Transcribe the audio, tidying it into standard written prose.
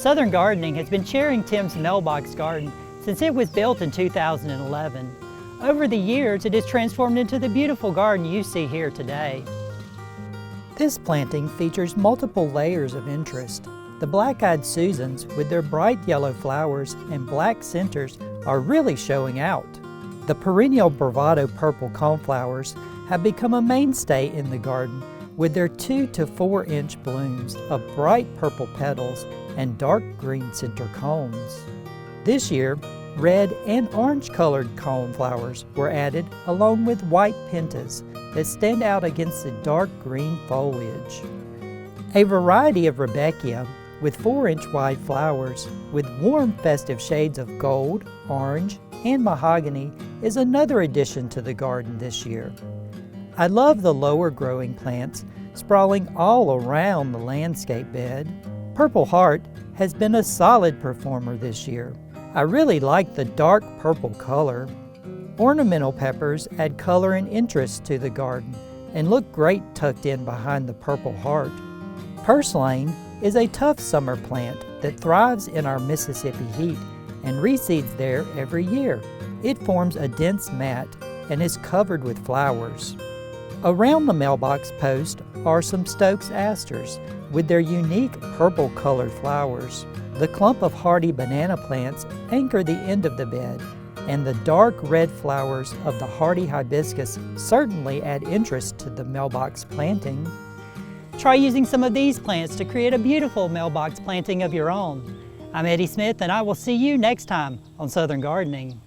Southern Gardening has been sharing Tim's mailbox garden since it was built in 2011. Over the years, it has transformed into the beautiful garden you see here today. This planting features multiple layers of interest. The black-eyed Susans, with their bright yellow flowers and black centers, are really showing out. The perennial Bravado purple coneflowers have become a mainstay in the garden with their 2 to 4 inch blooms of bright purple petals and dark green center cones. This year, red and orange colored coneflowers were added along with white pentas that stand out against the dark green foliage. A variety of Rudbeckia with 4-inch wide flowers with warm festive shades of gold, orange, and mahogany is another addition to the garden this year. I love the lower growing plants sprawling all around the landscape bed. Purple Heart has been a solid performer this year. I really like the dark purple color. Ornamental peppers add color and interest to the garden and look great tucked in behind the Purple Heart. Purslane is a tough summer plant that thrives in our Mississippi heat and reseeds there every year. It forms a dense mat and is covered with flowers. Around the mailbox post are some Stoke's asters with their unique purple colored flowers. The clump of hardy banana plants anchor the end of the bed, and the dark red flowers of the hardy hibiscus certainly add interest to the mailbox planting. Try using some of these plants to create a beautiful mailbox planting of your own. I'm Eddie Smith, and I will see you next time on Southern Gardening.